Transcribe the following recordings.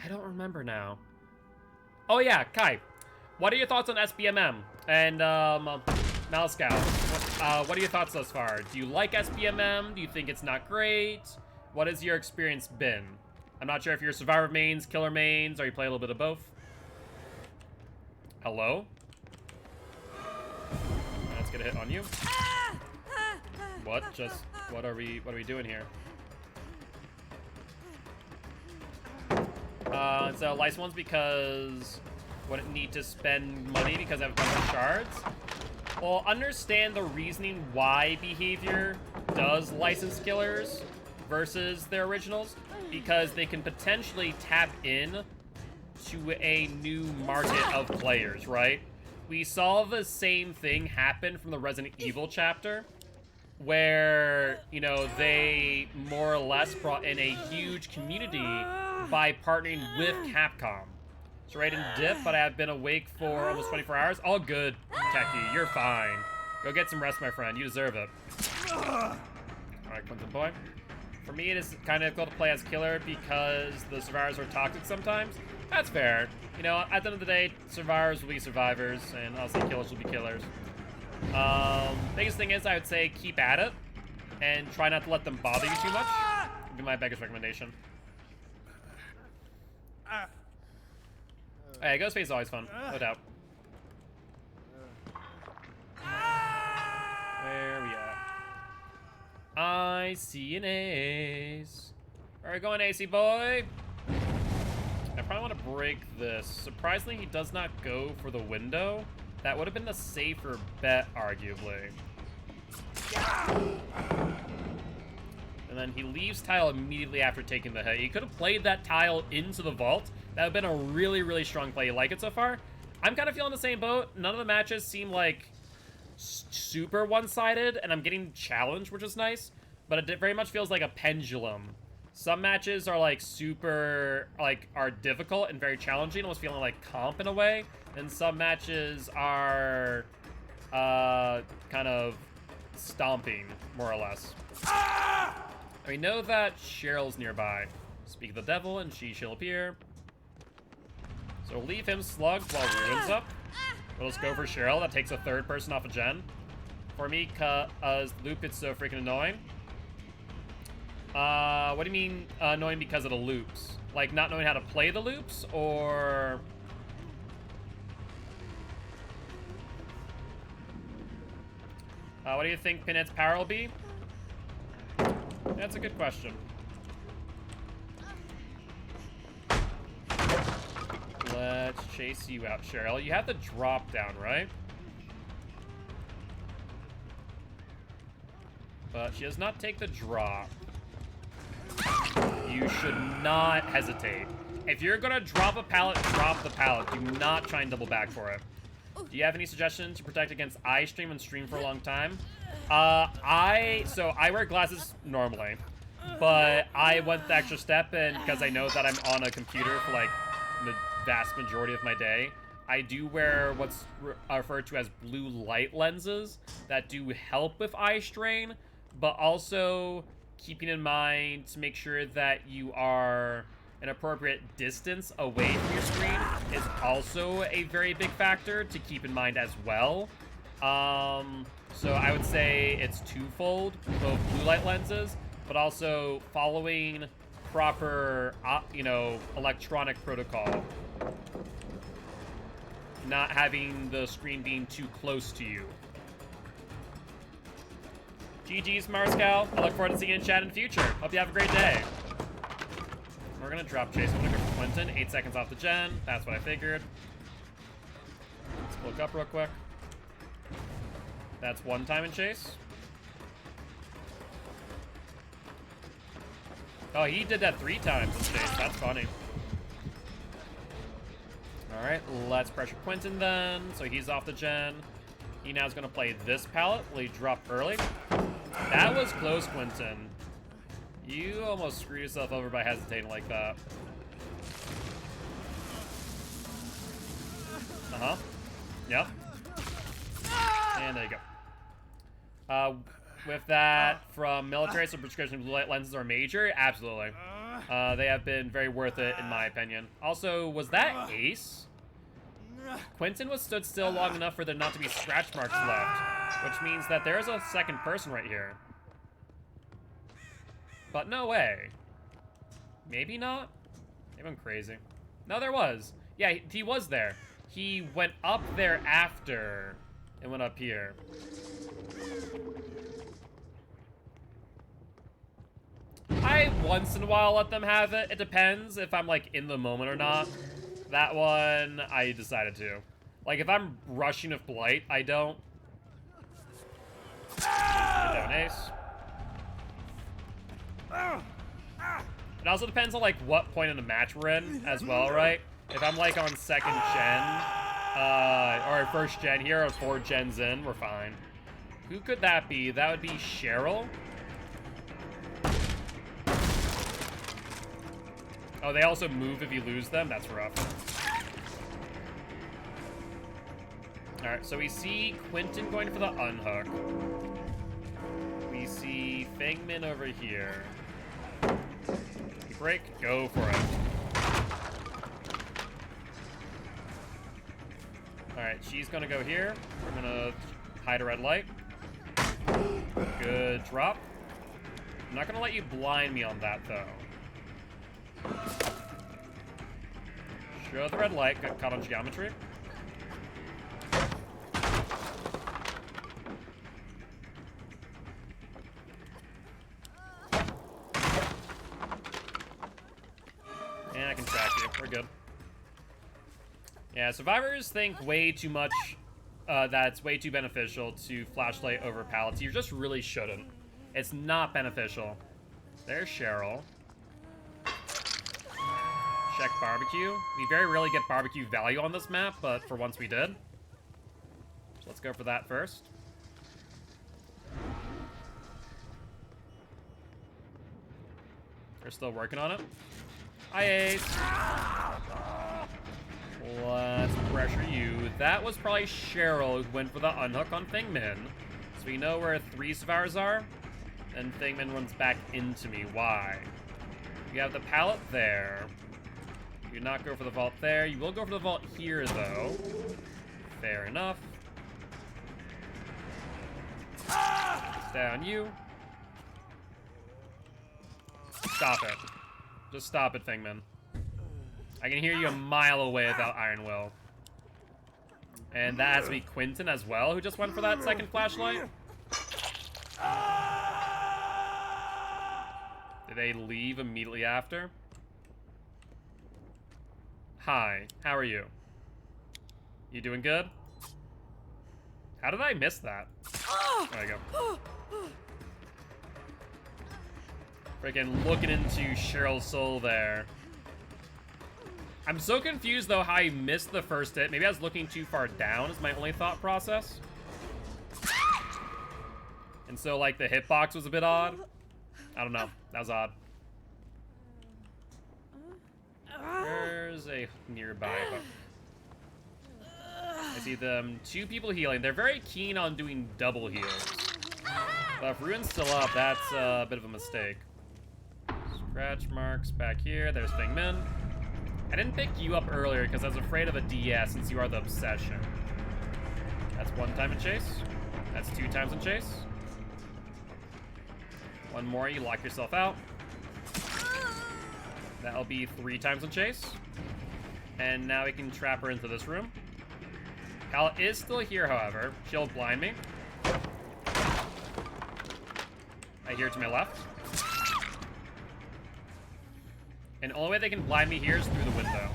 I don't remember now. Oh yeah, Kai. What are your thoughts on SBMM and Malscout? What are your thoughts thus far? Do you like SBMM? Do you think it's not great? What has your experience been? I'm not sure if you're Survivor mains, Killer mains, or you play a little bit of both. Hello? Let's get a hit on you. What? What are we doing here? So license ones because wouldn't need to spend money because I have a bunch of shards. Well, understand the reasoning why behavior does license killers versus their originals, because they can potentially tap in to a new market of players, right? We saw the same thing happen from the Resident Evil chapter, where, you know, they more or less brought in a huge community by partnering with Capcom. So right in dip, but I have been awake for almost 24 hours. All good, Techie, you're fine. Go get some rest, my friend. You deserve it. Alright, Clinton boy. For me, it is kind of difficult to play as killer because the survivors are toxic sometimes. That's fair. You know, at the end of the day, survivors will be survivors, and I'll say killers will be killers. Biggest thing is, I would say keep at it, and try not to let them bother you too much. Would be my biggest recommendation. Hey, Ghostface is always fun, no doubt. Where are we at? I see an ace. Where are we going, AC boy? I probably want to break this. Surprisingly, he does not go for the window. That would have been the safer bet, arguably. And then he leaves tile immediately after taking the hit. He could have played that tile into the vault. That would have been a really, really strong play. You like it so far? I'm kind of feeling the same boat. None of the matches seem like super one-sided, and I'm getting challenged, which is nice. But it very much feels like a pendulum. Some matches are like super, like, are difficult and very challenging, almost feeling like comp in a way. And some matches are kind of stomping, more or less. We know that Cheryl's nearby. Speak of the devil, and she shall appear. So we'll leave him slugged while Ruin's up. We'll just go for Cheryl. That takes a third person off of Jen. For me, cause loop, it's so freaking annoying. What do you mean annoying because of the loops? Like not knowing how to play the loops, or... what do you think Pinhead's power will be? That's a good question. Let's chase you out, Cheryl. You have the drop down, right? But she does not take the drop. You should not hesitate. If you're gonna drop a pallet, drop the pallet. Do not try and double back for it. Do you have any suggestions to protect against eye strain and stream for a long time? So I wear glasses normally, but I went the extra step, and because I know that I'm on a computer for like the vast majority of my day, I do wear what's referred to as blue light lenses that do help with eye strain, but also keeping in mind to make sure that you are an appropriate distance away from your screen is also a very big factor to keep in mind as well. So I would say it's twofold, both blue light lenses, but also following proper, you know, electronic protocol. Not having the screen being too close to you. GG's, Marscal. I look forward to seeing you in chat in the future. Hope you have a great day. We're gonna drop chase. I'm gonna go for Quentin. 8 seconds off the gen. That's what I figured. Let's look up real quick. That's one time in chase. Oh, he did that 3 times in chase. That's funny. Alright, let's pressure Quentin then. So he's off the gen. He now is going to play this pallet. Will he drop early? That was close, Quentin. You almost screwed yourself over by hesitating like that. Uh-huh. Yep. And there you go. With that, from military, so prescription blue light lenses are major? Absolutely. They have been very worth it, in my opinion. Also, was that Ace? Quentin was stood still long enough for there not to be scratch marks left, which means that there's a second person right here. But no way. Maybe not? Maybe I'm crazy. No, there was. Yeah, he was there. He went up there after and went up here. I once in a while let them have it. It depends if I'm like in the moment or not. That one, I decided to. Like if I'm rushing with Blight, I don't. Good down, Ace. It also depends on like what point in the match we're in as well, right? If I'm like on second gen, or first gen here, or 4 gens in, we're fine. Who could that be? That would be Cheryl. Oh, they also move if you lose them? That's rough. Alright, so we see Quentin going for the unhook. We see Fangman over here. You break, go for it. Alright, she's gonna go here. We're gonna hide a red light. Good drop. I'm not gonna let you blind me on that, though. Show the red light, got caught on geometry. And I can track you, we're good. Yeah, survivors think way too much, that's way too beneficial to flashlight over pallets. You just really shouldn't. It's not beneficial. There's Cheryl. Check barbecue. We very rarely get barbecue value on this map, but for once we did. So let's go for that first. We're still working on it. Hi, Ace. Let's pressure you. That was probably Cheryl who went for the unhook on Thingman. So we know where 3 survivors are. And Thingman runs back into me. Why? You have the pallet there. You do not go for the vault there. You will go for the vault here, though. Fair enough. Down you. Stop it. Just stop it, Thingman. I can hear you a mile away without Iron Will. And that has to be Quentin as well, who just went for that second flashlight. Did they leave immediately after? Hi, how are you? You doing good? How did I miss that? There you go. Freaking looking into Cheryl's soul there. I'm so confused, though, how I missed the first hit. Maybe I was looking too far down is my only thought process. And so, like, the hitbox was a bit odd. I don't know. That was odd. There's a nearby hook. I see them. 2 people healing. They're very keen on doing double heals. But if Ruin's still up, that's a bit of a mistake. Scratch marks back here. There's Thingman. I didn't pick you up earlier because I was afraid of a DS since you are the obsession. That's 1 time in chase. That's 2 times in chase. 1 more, you lock yourself out. That'll be 3 times in chase. And now we can trap her into this room. Pallet is still here, however. She'll blind me. I hear to my left. And the only way they can blind me here is through the window.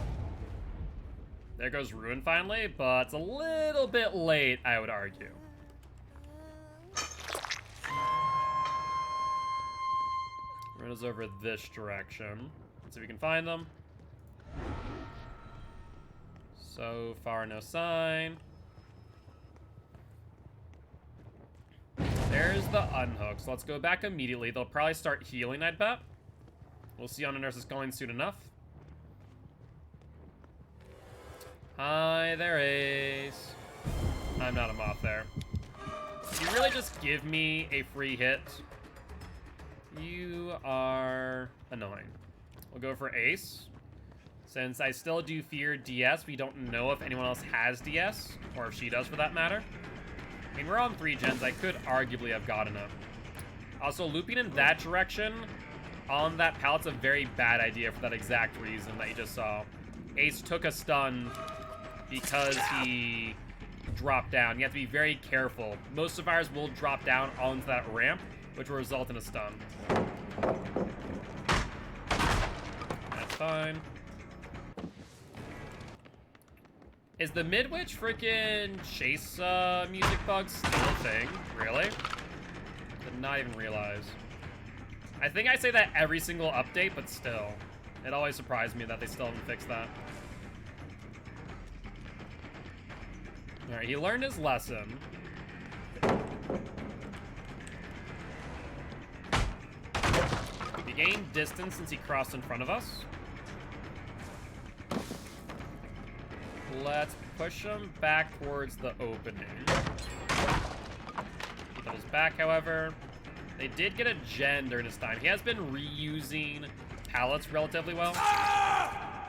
There goes Ruin finally, but it's a little bit late, I would argue. Ruin is over this direction. Let's see if we can find them. So far, no sign. There's the unhook. So let's go back immediately. They'll probably start healing, I'd bet. We'll see on the nurse is going soon enough. Hi there, Ace. I'm not a moth there. You really just give me a free hit. You are annoying. We'll go for Ace. Since I still do fear DS, we don't know if anyone else has DS, or if she does for that matter. I mean, we're on 3 gens. I could arguably have gotten it. Also, looping in that direction on that pallet's a very bad idea for that exact reason that you just saw. Ace took a stun because he dropped down. You have to be very careful. Most survivors will drop down onto that ramp, which will result in a stun. That's fine. Is the Midwich freaking chase music bug still a thing? Really? Did not even realize. I think I say that every single update, but still. It always surprised me that they still haven't fixed that. Alright, he learned his lesson. He gained distance since he crossed in front of us. Let's push him back towards the opening. He doubles back, however. They did get a gen during his time. He has been reusing pallets relatively well.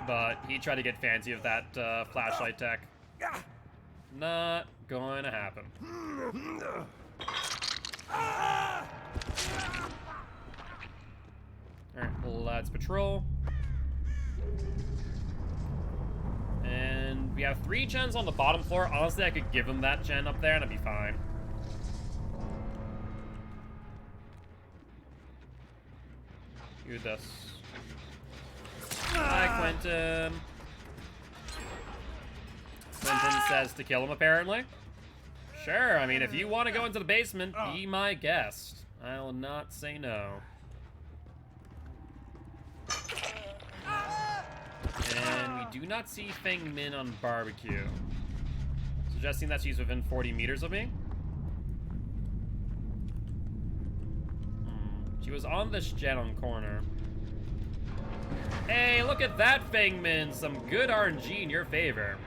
But he tried to get fancy with that flashlight tech. Not going to happen. Alright, let's patrol. And we have 3 gens on the bottom floor. Honestly, I could give him that gen up there and I'd be fine. Do this. Hi, Quentin. Quentin says to kill him, apparently. Sure, I mean, if you want to go into the basement, be my guest. I will not say no. And we do not see Feng Min on barbecue. Suggesting that she's within 40 meters of me. She was on this gen on corner. Hey, look at that, Feng Min. Some good RNG in your favor.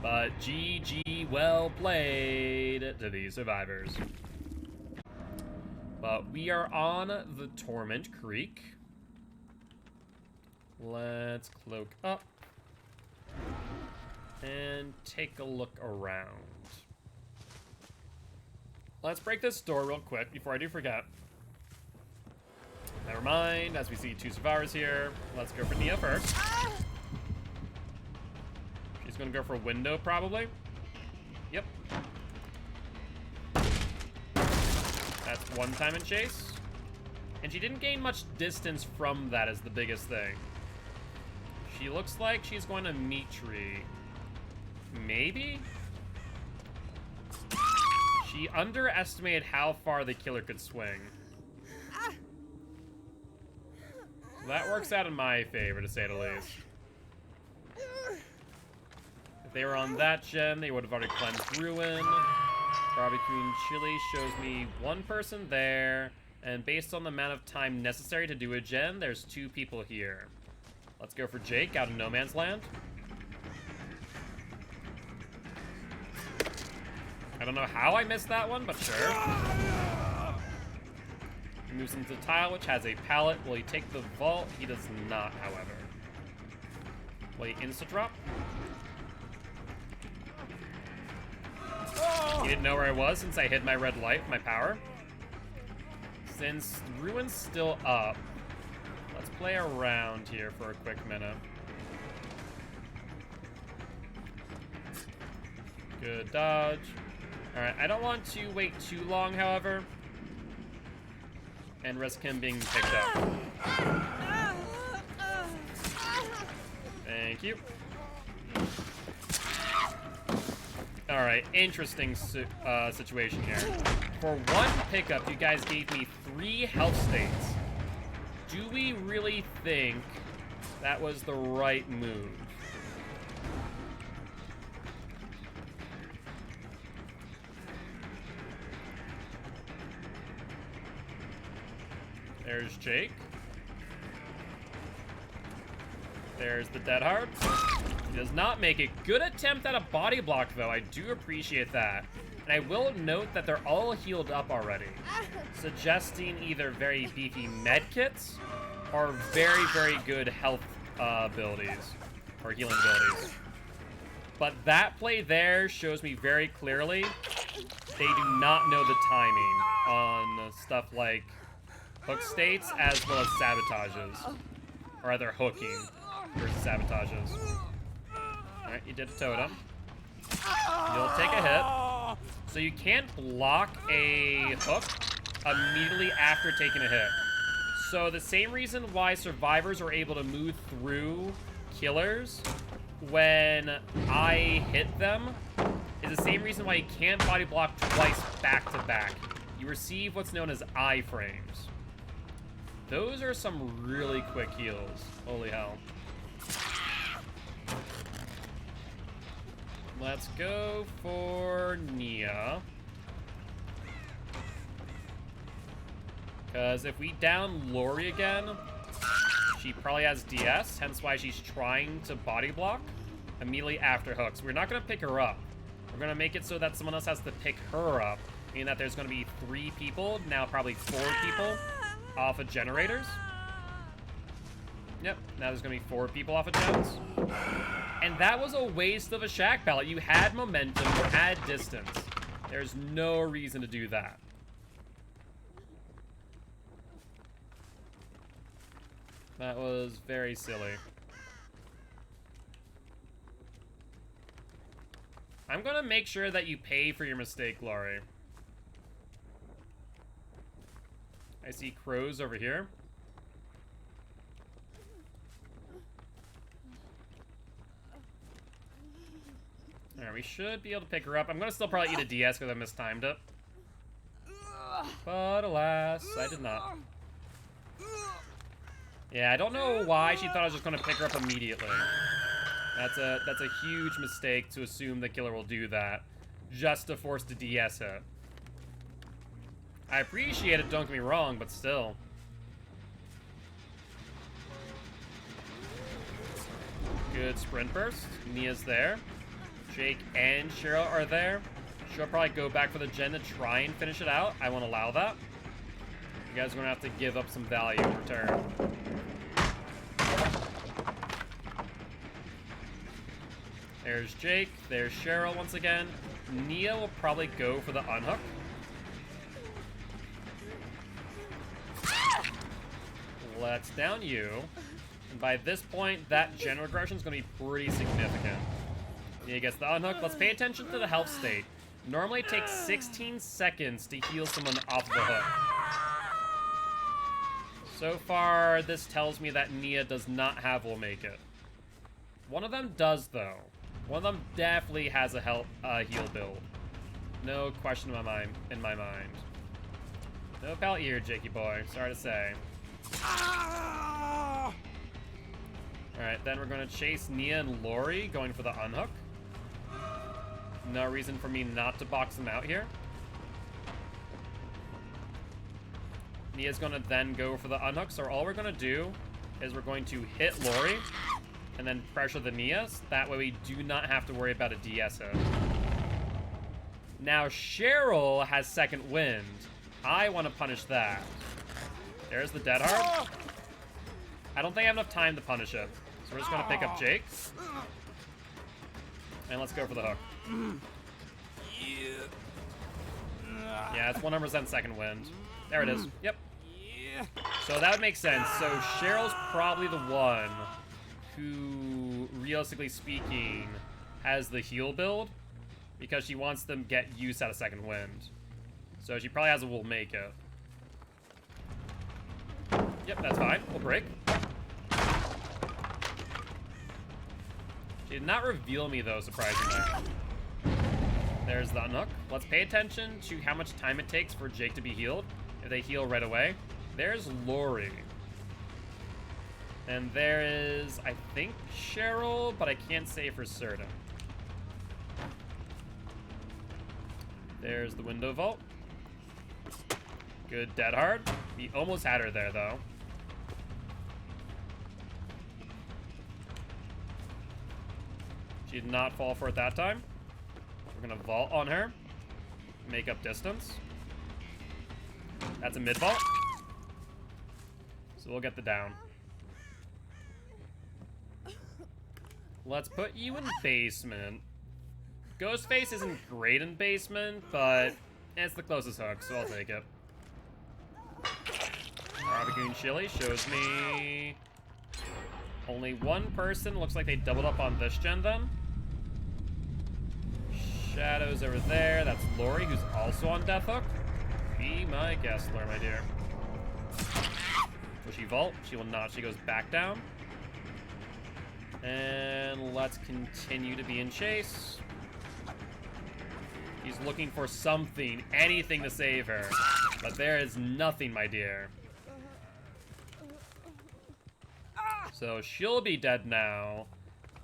But GG, well played to these survivors. But we are on the Torment Creek. Let's cloak up. And take a look around. Let's break this door real quick before I do forget. Never mind, as we see 2 survivors here. Let's go for Nia first. She's gonna go for a window, probably. Yep. That's 1 time in chase. And she didn't gain much distance from that is the biggest thing. She looks like she's going to meet tree. Maybe? She underestimated how far the killer could swing. That works out in my favor, to say the least. If they were on that gen, they would have already cleansed Ruin. Barbecue and Chili shows me 1 person there. And based on the amount of time necessary to do a gen, there's 2 people here. Let's go for Jake out in No Man's Land. I don't know how I missed that one, but sure. He moves into the tile, which has a pallet. Will he take the vault? He does not, however. Will he insta-drop? He didn't know where I was since I hid my red light with my power. Since Ruin's still up, let's play around here for a quick minute. Good dodge. Alright, I don't want to wait too long, however. And risk him being picked up. Thank you. Alright, interesting situation here. For 1 pickup, you guys gave me 3 health states. Do we really think that was the right move? There's Jake. There's the Dead Heart. He does not make it. Good attempt at a body block, though. I do appreciate that. And I will note that they're all healed up already, suggesting either very beefy med kits are very, very good health abilities, or healing abilities. But that play there shows me very clearly they do not know the timing on stuff like hook states as well as sabotages. Or rather, hooking versus sabotages. Alright, you did a totem. You'll take a hit. So you can't block a hook immediately after taking a hit. So the same reason why survivors are able to move through killers when I hit them is the same reason why you can't body block twice back to back. You receive what's known as iframes. Those are some really quick heals. Holy hell. Let's go for Nia. Because if we down Lori again, she probably has DS, hence why she's trying to body block immediately after hooks. We're not going to pick her up. We're going to make it so that someone else has to pick her up, meaning that there's going to be 3 people, now probably 4 people, off of generators. Yep, now there's going to be 4 people off of gens. And that was a waste of a shack pallet. You had momentum, you had distance. There's no reason to do that. That was very silly. I'm gonna make sure that you pay for your mistake, Laurie. I see crows over here. Alright, we should be able to pick her up. I'm gonna still probably eat a DS because I mistimed it. But alas, I did not. Yeah, I don't know why she thought I was just gonna pick her up immediately. That's a huge mistake to assume the killer will do that just to force the DS it. I appreciate it, don't get me wrong, but still. Good sprint burst. Nia's there. Jake and Cheryl are there. She'll probably go back for the gen to try and finish it out. I won't allow that. You guys are gonna have to give up some value in return. There's Jake. There's Cheryl once again. Nia will probably go for the unhook. Let's down you. And by this point, that gen regression is going to be pretty significant. Nia gets the unhook. Let's pay attention to the health state. Normally it takes 16 seconds to heal someone off the hook. So far, this tells me that Nia does not have will make it. One of them does, though. One of them definitely has a heal build. No question in my mind. No pallet here, Jakey boy. Sorry to say. Alright, then we're going to chase Nia and Lori, going for the unhook. No reason for me not to box them out here. Nia's going to then go for the unhook, so all we're going to do is we're going to hit Lori and then pressure the Nias. That way we do not have to worry about a DSO. Now Cheryl has second wind. I want to punish that. There's the dead hard. I don't think I have enough time to punish it. So we're just going to pick up Jake. And let's go for the hook. Yeah, it's 100% second wind. There it is. Yep. So that would make sense. So Cheryl's probably the one who, realistically speaking, has the heal build because she wants them to get use out of second wind. So she probably has a will make it. Yep, that's fine. We'll break. She did not reveal me, though, surprisingly. There's the unhook. Let's pay attention to how much time it takes for Jake to be healed. If they heal right away. There's Lori. And there is, I think, Cheryl, but I can't say for certain. There's the window vault. Good dead hard. We almost had her there, though. She did not fall for it that time. We're going to vault on her. Make up distance. That's a mid vault. So So we'll get the down. Let's put you in basement. Ghostface isn't great in basement, but it's the closest hook, so I'll take it. Barbecue and chili shows me only one person. Looks like they doubled up on this gen then. Shadows over there. That's Lori, who's also on Death Hook. Be my guest, Lori, my dear. Will she vault? She will not. She goes back down. And let's continue to be in chase. He's looking for something, anything to save her. But there is nothing, my dear. So she'll be dead now,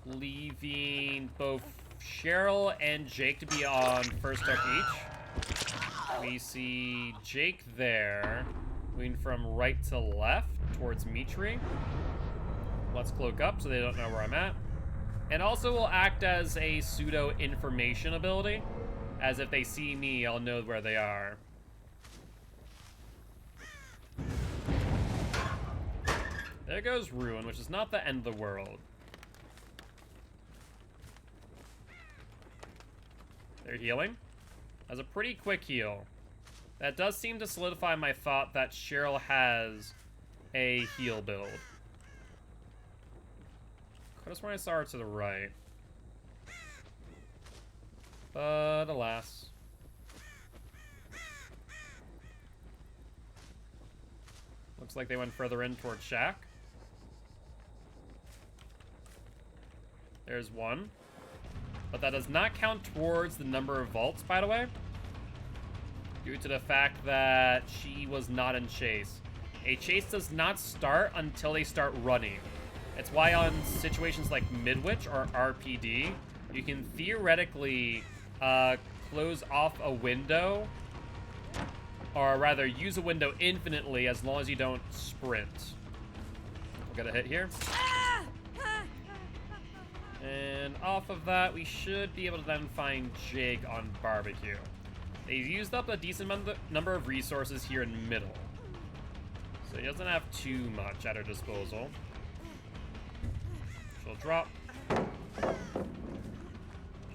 leaving both Cheryl and Jake to be on first hook each. We see Jake there, moving from right to left towards Mitri. Let's cloak up so they don't know where I'm at. And also will act as a pseudo information ability, as if they see me, I'll know where they are. There goes Ruin, which is not the end of the world. They're healing. That's a pretty quick heal. That does seem to solidify my thought that Cheryl has a heal build. Could have sworn I saw her to the right. But alas. Looks like they went further in towards Shack. There's one. But that does not count towards the number of vaults, by the way. Due to the fact that she was not in chase. A chase does not start until they start running. It's why on situations like Midwich or RPD, you can theoretically close off a window, or rather use a window infinitely as long as you don't sprint. We'll get a hit here. And off of that, we should be able to then find Jake on Barbecue. They've used up a decent number of resources here in middle. So he doesn't have too much at her disposal. She'll drop.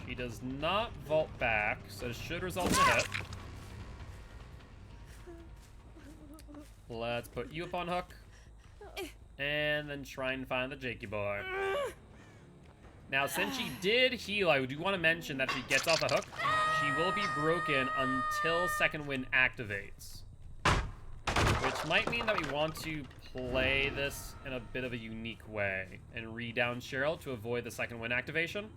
She does not vault back, so it should result in a hit. Let's put you up on hook. And then try and find the Jakey boy. Now, since she did heal, I do want to mention that if she gets off a hook, she will be broken until Second Wind activates. Which might mean that we want to play this in a bit of a unique way and re-down Cheryl to avoid the Second Wind activation.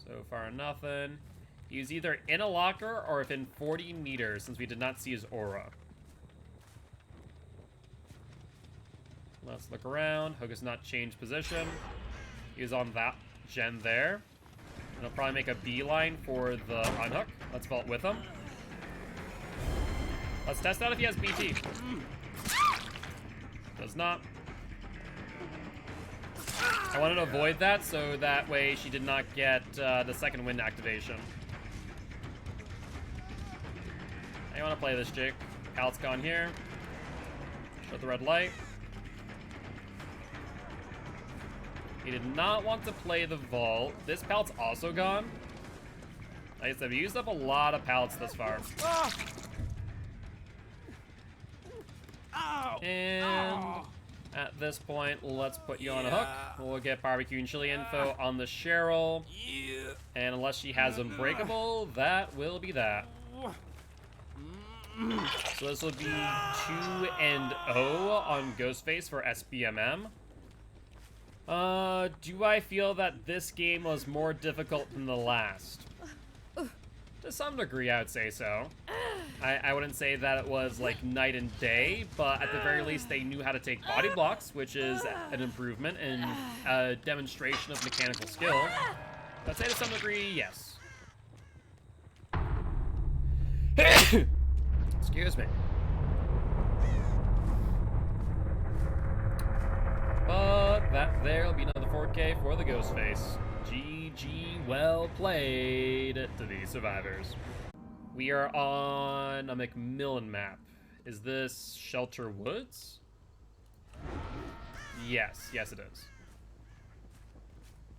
So far, nothing. He's either in a locker or within 40 meters, since we did not see his aura. Let's look around. Hook has not changed position. He's on that gen there. And he'll probably make a beeline for the unhook. Let's vault with him. Let's test out if he has BT. Does not. I wanted to avoid that, so that way she did not get the Second Wind activation. I want to play this, Jake. Pallet's gone here. Show the red light. He did not want to play the vault. This pallet's also gone. Like I said, we used up a lot of pallets thus far. And at this point, let's put you on a hook. We'll get barbecue and chili info on the Cheryl. And unless she has Unbreakable, that will be that. So this will be 2-0 on Ghostface for SBMM. Do I feel that this game was more difficult than the last? To some degree, I would say so. I wouldn't say that it was like night and day, but at the very least, they knew how to take body blocks, which is an improvement and a demonstration of mechanical skill. I'd say to some degree, yes. Excuse me. But there'll be another 4K for the Ghostface. GG, well played to the survivors. We are on a Macmillan map. Is this Shelter Woods? Yes, yes it is.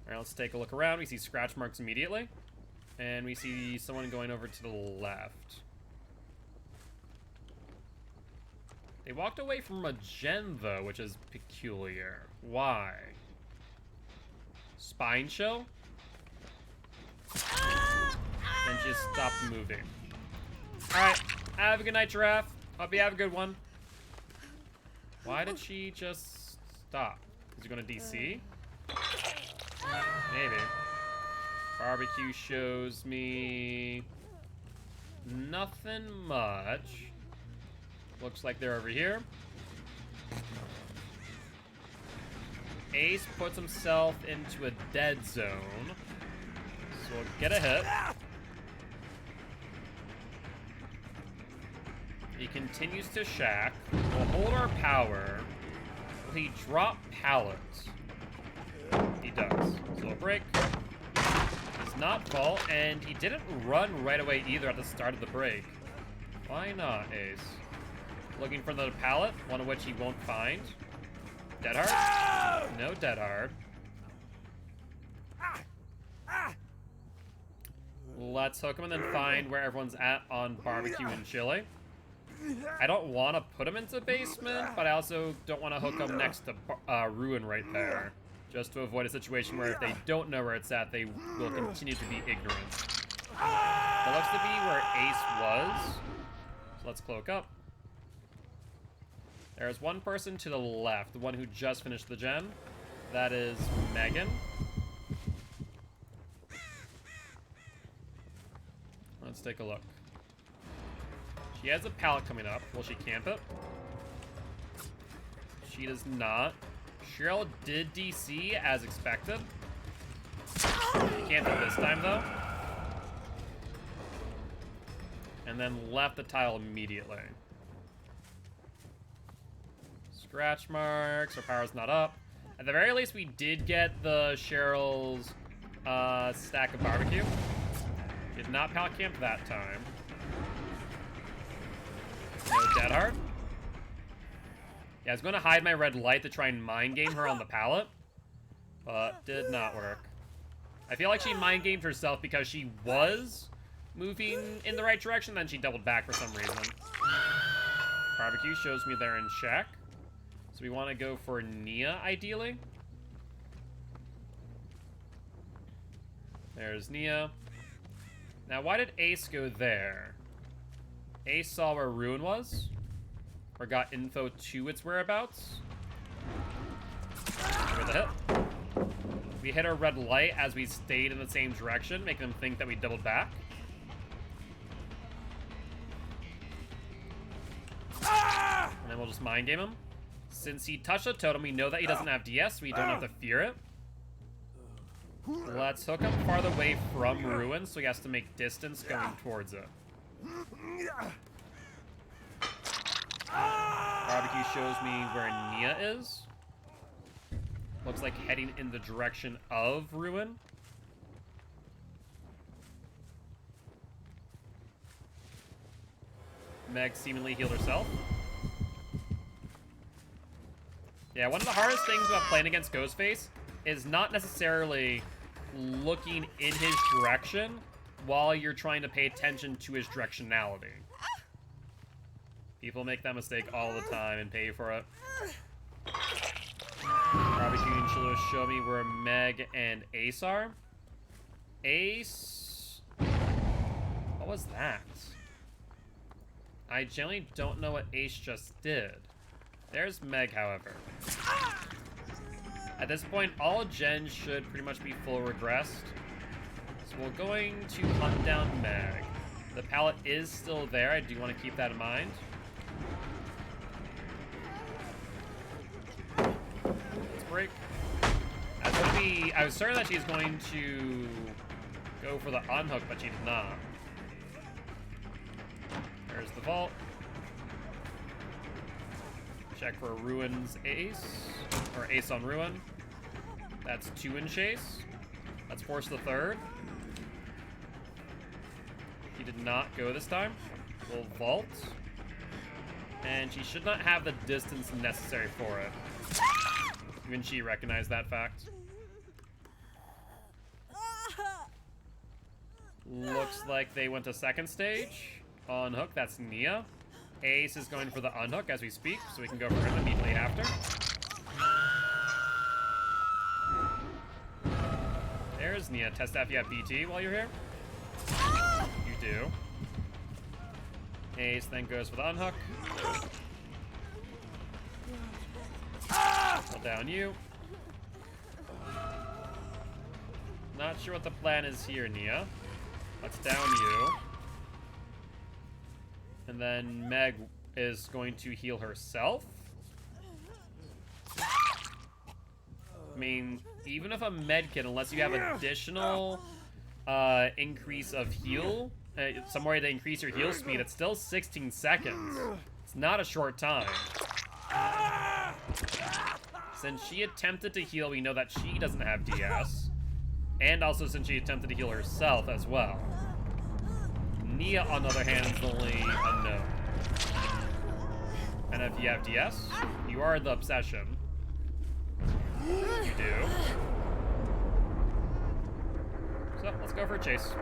Alright, let's take a look around. We see scratch marks immediately. And we see someone going over to the left. They walked away from a gen, though, which is peculiar. Why? Spine chill? Then just stop moving. Alright, have a good night, Giraffe. Hope you have a good one. Why did she just stop? Is he going to DC? Maybe. Barbecue shows me nothing much. Looks like they're over here. Ace puts himself into a dead zone. So we'll get a hit. He continues to shack. We'll hold our power. Will he drop pallets? He does. So a break. Does not fall, and he didn't run right away either at the start of the break. Why not, Ace? Looking for the pallet, one of which he won't find. Dead hard? No dead hard. Let's hook him and then find where everyone's at on barbecue and chili. I don't want to put him into basement, but I also don't want to hook him next to Ruin right there. Just to avoid a situation where if they don't know where it's at, they will continue to be ignorant. That looks to be where Ace was. So let's cloak up. There's one person to the left, the one who just finished the gen. That is Megan. Let's take a look. She has a pallet coming up. Will she camp it? She does not. Cheryl did DC as expected. She camped it this time though. And then left the tile immediately. Scratch marks. Our power's not up. At the very least, we did get the Cheryl's stack of barbecue. She did not pallet camp that time. No dead hard. Yeah, I was going to hide my red light to try and mind game her on the pallet, but did not work. I feel like she mind gamed herself because she was moving in the right direction, then she doubled back for some reason. Barbecue shows me they're in check. So we want to go for Nia, ideally. There's Nia. Now, why did Ace go there? Ace saw where Ruin was, or got info to its whereabouts. With a hit. We hit our red light as we stayed in the same direction, making them think that we doubled back. And then we'll just mind game him. Since he touched the totem, we know that he doesn't have DS, so we don't have to fear it. Let's hook him farther away from Ruin, so he has to make distance going towards it. Barbecue shows me where Nia is. Looks like heading in the direction of Ruin. Meg seemingly healed herself. Yeah, one of the hardest things about playing against Ghostface is not necessarily looking in his direction while you're trying to pay attention to his directionality. People make that mistake all the time and pay for it. Barbecue and Chilo show me where Meg and Ace are. Ace... What was that? I generally don't know what Ace just did. There's Meg, however. At this point, all gens should pretty much be full regressed. So we're going to hunt down Meg. The pallet is still there. I do want to keep that in mind. Let's break. I was certain that she's going to go for the unhook, but she did not. There's the vault. Check for Ruin's Ace, or Ace on Ruin. That's 2 in chase. Let's force the third. She did not go this time. We'll vault. And she should not have the distance necessary for it. Even she recognized that fact. Looks like they went to second stage. On hook, that's Nia. Ace is going for the unhook as we speak, so we can go for him immediately after. There's Nia. Test if you have BT while you're here. You do. Ace then goes for the unhook. Pull down you. Not sure what the plan is here, Nia. Let's down you. And then Meg is going to heal herself. I mean, even if a medkit, unless you have additional increase of heal, some way to increase your heal speed, it's still 16 seconds. It's not a short time. Since she attempted to heal, we know that she doesn't have DS. And also since she attempted to heal herself as well. Nia, on the other hand, is the only unknown. And if you have DS, you are the obsession. You do. So, let's go for a chase.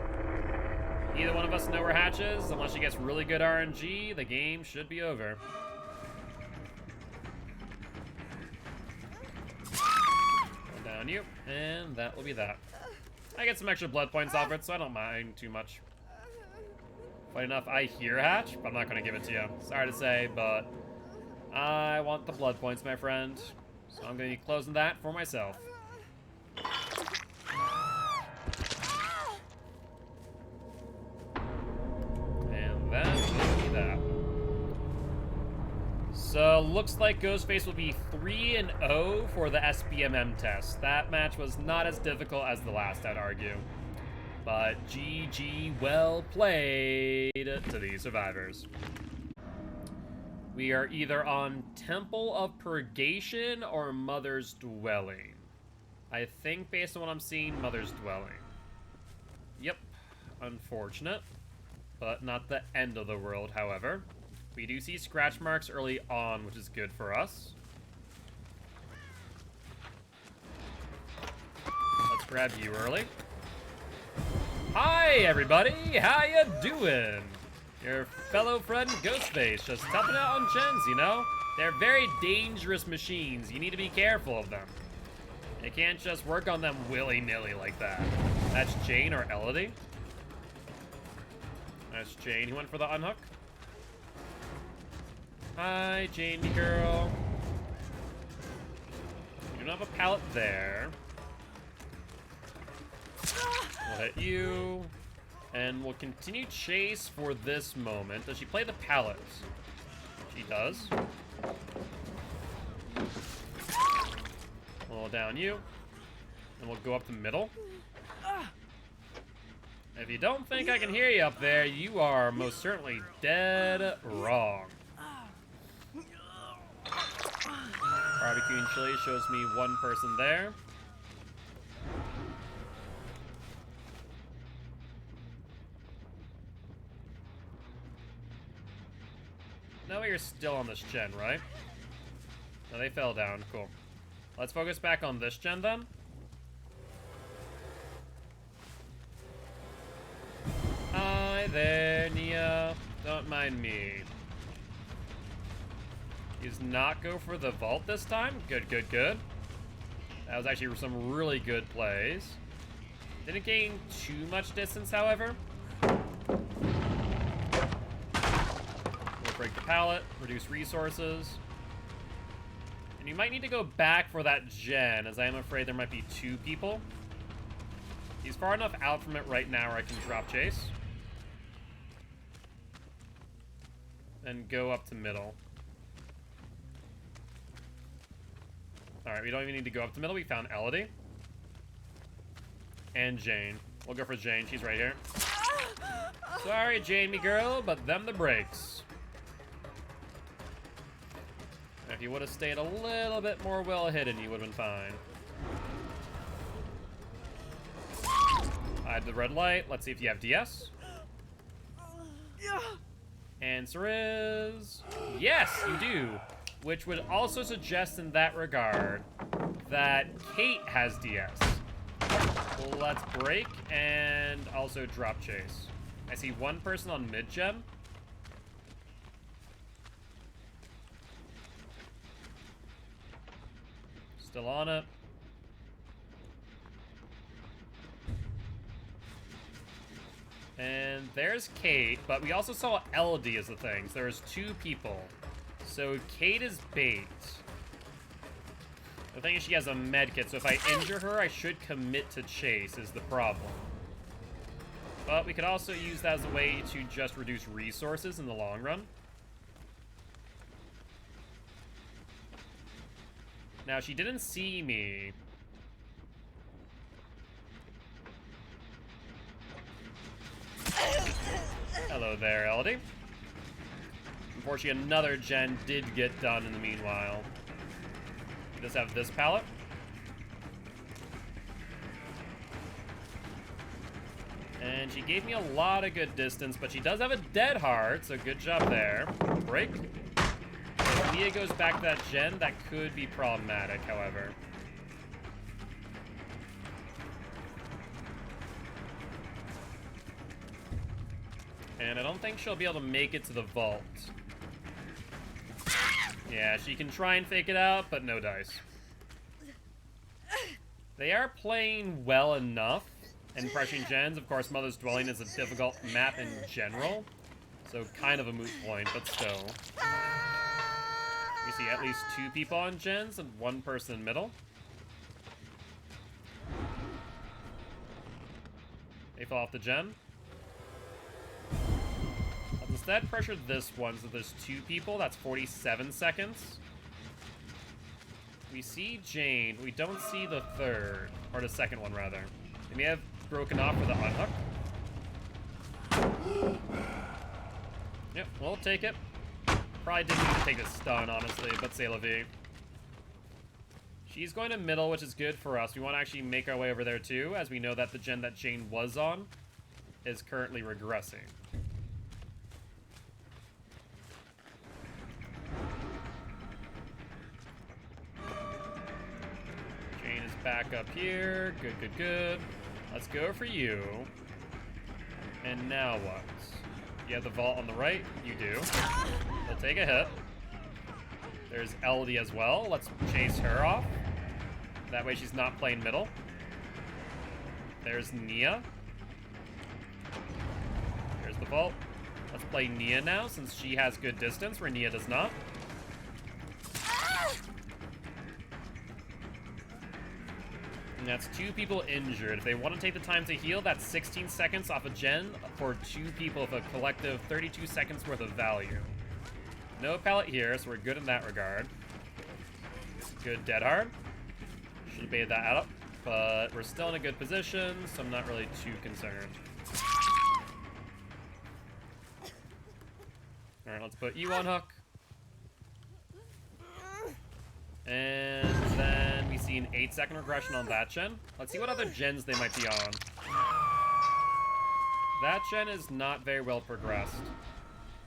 Either one of us know where Hatch is. Unless she gets really good RNG, the game should be over. Pull down you, and that will be that. I get some extra blood points off it, so I don't mind too much. Funny enough, I hear Hatch, but I'm not going to give it to you. Sorry to say, but I want the blood points, my friend. So I'm going to be closing that for myself. And that will be that. So, looks like Ghostface will be 3-0 for the SBMM test. That match was not as difficult as the last, I'd argue. But GG, well played to these survivors. We are either on Temple of Purgation or Mother's Dwelling. I think, based on what I'm seeing, Mother's Dwelling. Yep, unfortunate. But not the end of the world, however. We do see scratch marks early on, which is good for us. Let's grab you early. Hi, everybody! How you doing? Your fellow friend Ghostface, just topping out on gens, you know? They're very dangerous machines. You need to be careful of them. You can't just work on them willy-nilly like that. That's Jane or Elodie. That's Jane who went for the unhook. Hi, Jamie girl. We don't have a pallet there. We'll hit you. And we'll continue chase for this moment. Does she play the pallets? She does. We'll down you. And we'll go up the middle. If you don't think I can hear you up there, you are most certainly dead wrong. Barbecue and chili shows me one person there. No, you're still on this gen, right? No, they fell down. Cool. Let's focus back on this gen then. Hi there, Nia. Don't mind me. He does not go for the vault this time. Good, good, good. That was actually some really good plays. Didn't gain too much distance, however. We'll break the pallet, reduce resources. And you might need to go back for that gen, as I am afraid there might be two people. He's far enough out from it right now where I can drop chase. And go up to middle. Alright, we don't even need to go up the middle. We found Elodie. And Jane. We'll go for Jane. She's right here. Sorry, Jamie girl, but them the breaks. If you would have stayed a little bit more well hidden, you would have been fine. Hide the red light. Let's see if you have DS. Answer is yes, you do. Which would also suggest in that regard that Kate has DS. Let's break and also drop chase. I see one person on mid-gem. Still on it. And there's Kate, but we also saw LD as the thing. So there's two people. So Kate is bait. The thing is she has a med kit, so if I injure her, I should commit to chase is the problem. But we could also use that as a way to just reduce resources in the long run. Now, she didn't see me. Hello there, Elodie. Unfortunately, another gen did get done in the meanwhile. We just have this pallet. And she gave me a lot of good distance, but she does have a dead heart, so good job there. Break. If Mia goes back to that gen, that could be problematic, however. And I don't think she'll be able to make it to the vault. Yeah, she can try and fake it out, but no dice. They are playing well enough and pressuring gens. Of course, Mother's Dwelling is a difficult map in general, so kind of a moot point, but still. We see at least two people on gens and one person in middle. They fall off the gen. Let's instead pressure this one, so there's two people. That's 47 seconds. We see Jane. We don't see the third, or the second one, rather. They may have broken off for the unhook. Yep, we'll take it. Probably didn't need to take the stun, honestly, but c'est la vie. She's going to middle, which is good for us. We want to actually make our way over there, too, as we know that the gen that Jane was on is currently regressing. Jane is back up here. Good, good, good. Let's go for you. And now what? You have the vault on the right? You do. We'll take a hit. There's LD as well. Let's chase her off. That way she's not playing middle. There's Nia. There's the vault. Let's play Nia now, since she has good distance, where Nia does not. And that's two people injured. If they want to take the time to heal, that's 16 seconds off a gen for two people with a collective 32 seconds worth of value. No pallet here, so we're good in that regard. Good dead hard. Should have baited that out, but we're still in a good position, so I'm not really too concerned. Alright, let's put you on hook. And then we see an 8-second regression on that gen. Let's see what other gens they might be on. That gen is not very well progressed.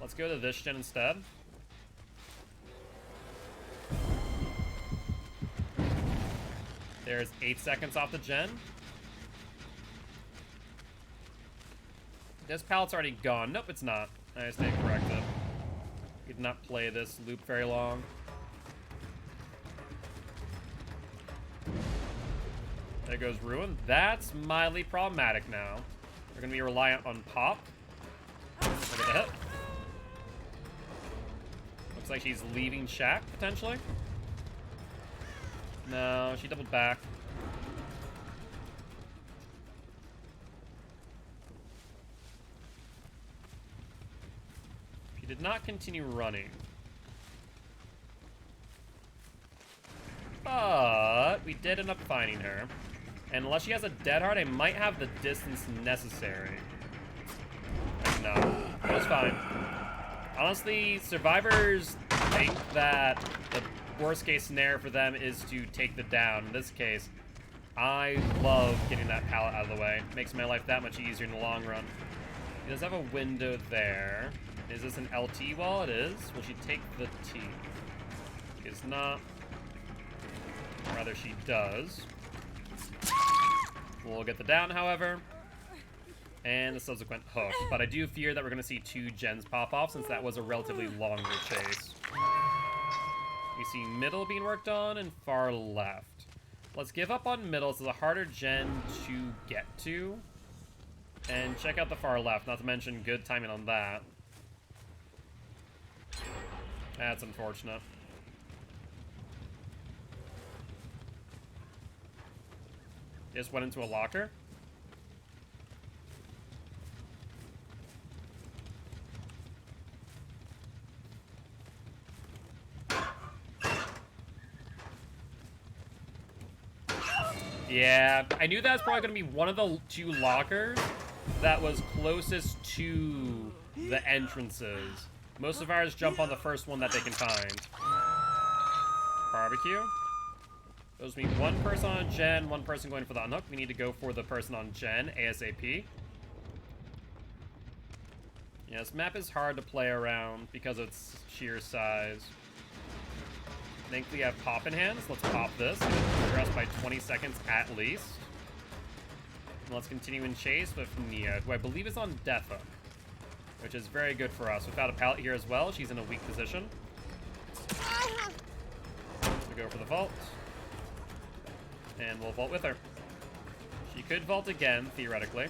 Let's go to this gen instead. There's 8 seconds off the gen. This pallet's already gone. Nope, it's not. I stand corrected. We did not play this loop very long. There goes Ruin. That's mildly problematic now. We're going to be reliant on Pop. Look at the hit. Looks like she's leaving Shack, potentially. No, she doubled back. She did not continue running. But we did end up finding her. And unless she has a dead heart, I might have the distance necessary. No, it was fine. Honestly, survivors think that the worst case scenario for them is to take the down. In this case, I love getting that pallet out of the way. It makes my life that much easier in the long run. He does have a window there. Is this an LT wall? It is. Will she take the T? She is not. Rather, she does. We'll get the down, however. And the subsequent hook. But I do fear that we're going to see 2 gens pop off since that was a relatively longer chase. We see middle being worked on and far left. Let's give up on middle. This is a harder gen to get to. And check out the far left, not to mention good timing on that. That's unfortunate. Just went into a locker. Yeah, I knew that was probably going to be one of the 2 lockers that was closest to the entrances. Most of ours jump on the first one that they can find. Barbecue. Those mean 1 person on gen, 1 person going for the unhook. We need to go for the person on gen, ASAP. Yeah, this map is hard to play around because of its sheer size. Thankfully, we have pop in hands. Let's pop this. Progress by 20 seconds at least. And let's continue in chase with Nia, who I believe is on death hook, which is very good for us. Without a pallet here as well, she's in a weak position. We go for the vault. And we'll vault with her. She could vault again, theoretically.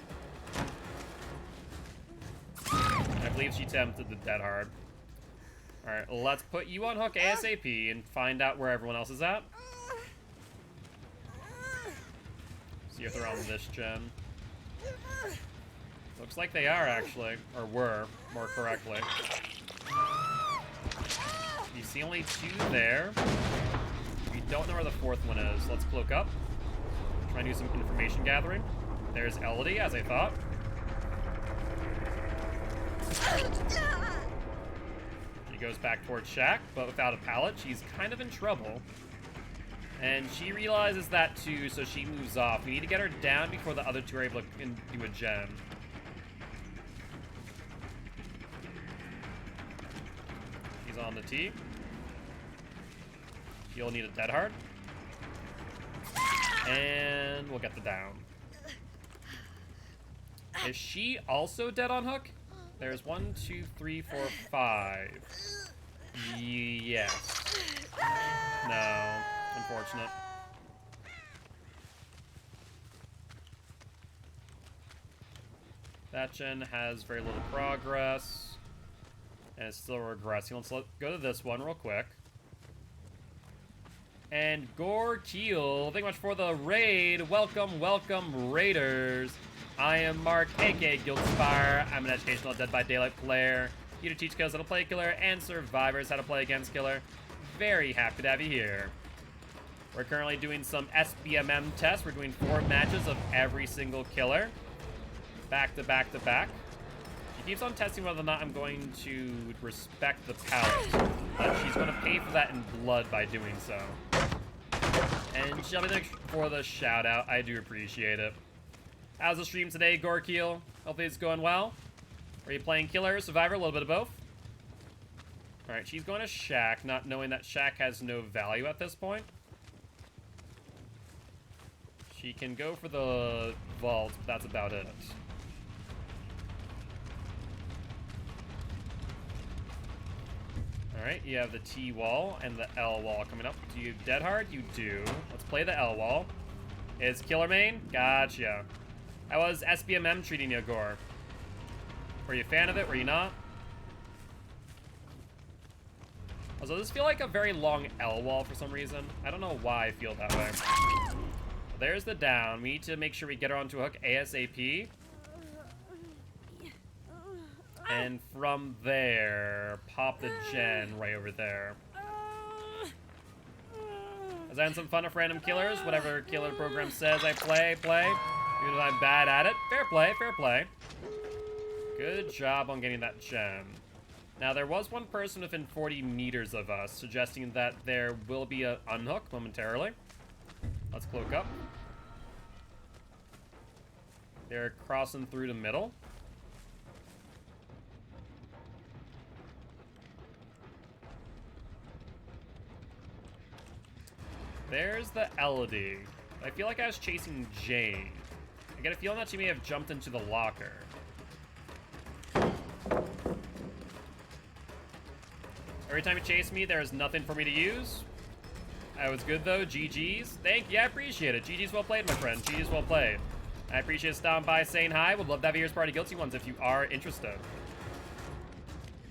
I believe she attempted the dead hard. Alright, let's put you on hook ASAP and find out where everyone else is at. See if they're on this gen. Looks like they are, actually. Or were, more correctly. You see only 2 there. We don't know where the 4th one is. Let's cloak up. Try and do some information gathering. There's Elodie, as I thought. She goes back towards Shaq, but without a pallet, she's kind of in trouble. And she realizes that too, so she moves off. We need to get her down before the other 2 are able to do a gen. She's on the T. She'll need a dead hard. And we'll get the down. Is she also dead on hook? There's 1, 2, 3, 4, 5. Yes. No. Unfortunate. That gen has very little progress. And it's still regressing. Let's go to this one real quick. And Gore Keel, thank you much for the raid. Welcome, welcome, Raiders. I am Mark, aka Guildspire. I'm an educational Dead by Daylight player. Here to teach kills how to play killer and survivors how to play against killer. Very happy to have you here. We're currently doing some SBMM tests. We're doing 4 matches of every single killer. Back to back to back. She keeps on testing whether or not I'm going to respect the palette. But she's going to pay for that in blood by doing so. And she'll be there for the shout out. I do appreciate it. How's the stream today, Gorkeel? Hopefully it's going well. Are you playing killer or survivor? A little bit of both. Alright, she's going to Shaq, not knowing that Shaq has no value at this point. She can go for the vault, but that's about it. Alright, you have the T wall and the L wall coming up. Do you dead hard? You do. Let's play the L wall. Is killer main? Gotcha. How was SBMM treating you, Gore? Were you a fan of it? Were you not? Also, does this feel like a very long L wall for some reason? I don't know why I feel that way. There's the down. We need to make sure we get her onto a hook ASAP. And from there, pop the gen right over there. As I had some fun with random killers, whatever killer program says I play. Even if I'm bad at it. Fair play, fair play. Good job on getting that gen. Now, there was one person within 40 meters of us, suggesting that there will be an unhook momentarily. Let's cloak up. They're crossing through the middle. There's the Elodie. I feel like I was chasing Jane. I get a feeling that she may have jumped into the locker. Every time you chase me, there is nothing for me to use. That was good, though. GG's. Thank you. I appreciate it. GG's well played, my friend. GG's well played. I appreciate stopping by, saying hi. Would love to have yours party guilty ones if you are interested.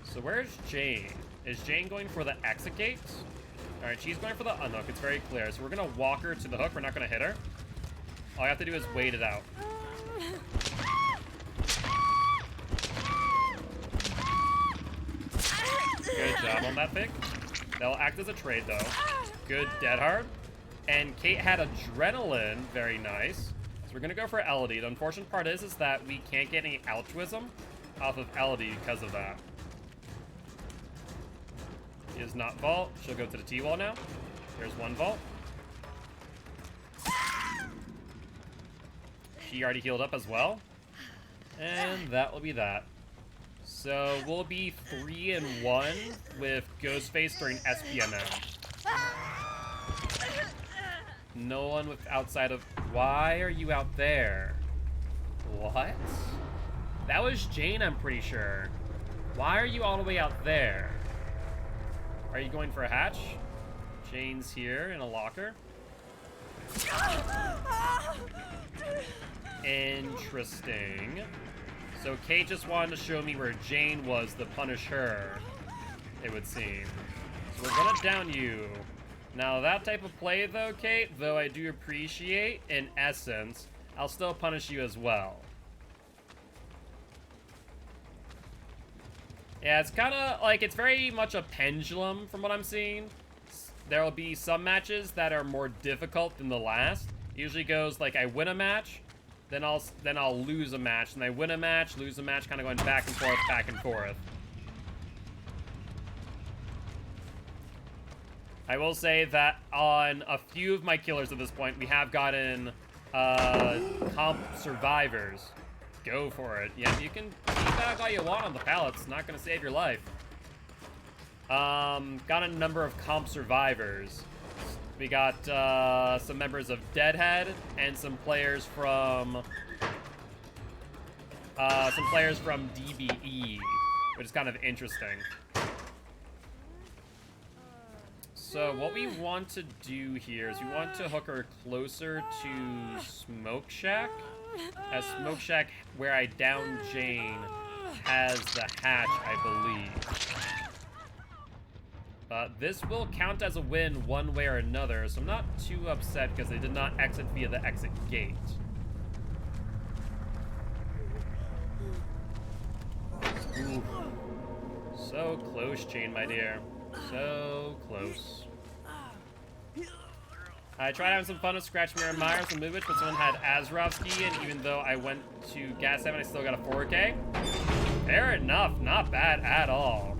So where's Jane? Is Jane going for the exit gate? All right, she's going for the unhook. It's very clear. So we're going to walk her to the hook. We're not going to hit her. All I have to do is wait it out. Good job on that pick. That'll act as a trade, though. Good dead hard. And Kate had adrenaline. Very nice. So we're going to go for Elodie. The unfortunate part is that we can't get any altruism off of Elodie because of that. She is not vault. She'll go to the T-wall now. There's one vault. She already healed up as well. And that will be that. So we'll be 3-1 with Ghostface during SPMM. No one with outside of... Why are you out there? What? That was Jane, I'm pretty sure. Why are you all the way out there? Are you going for a hatch? Jane's here in a locker. Interesting. So Kate just wanted to show me where Jane was to punish her, it would seem. So we're gonna down you. Now that type of play though, Kate, though I do appreciate, in essence, I'll still punish you as well. Yeah, it's kind of like, it's very much a pendulum from what I'm seeing. There will be some matches that are more difficult than the last. It usually goes like I win a match, then I'll lose a match, and I win a match, lose a match, kind of going back and forth, back and forth. I will say that on a few of my killers at this point, we have gotten comp survivors. Go for it. Yeah, you can feedback all you want on the pallets. It's not going to save your life. Got a number of comp survivors. We got some members of Deadhead and some players from DBE, which is kind of interesting. So what we want to do here is we want to hook her closer to Smoke Shack. As Smoke Shack, where I downed Jane, has the hatch, I believe. This will count as a win one way or another, so I'm not too upset because they did not exit via the exit gate. Ooh. So close, Jane, my dear. So close. I tried having some fun with Scratch Mirror Myers and Movich, but someone had Azrovsky, and even though I went to Gas 7, I still got a 4K. Fair enough, not bad at all.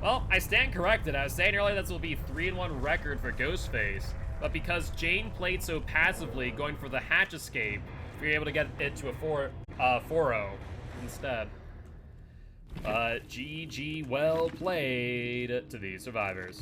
Well, I stand corrected. I was saying earlier this will be 3-1 record for Ghostface, but because Jane played so passively, going for the hatch escape, we were able to get it to a 4-0 instead. GG, well played to the survivors.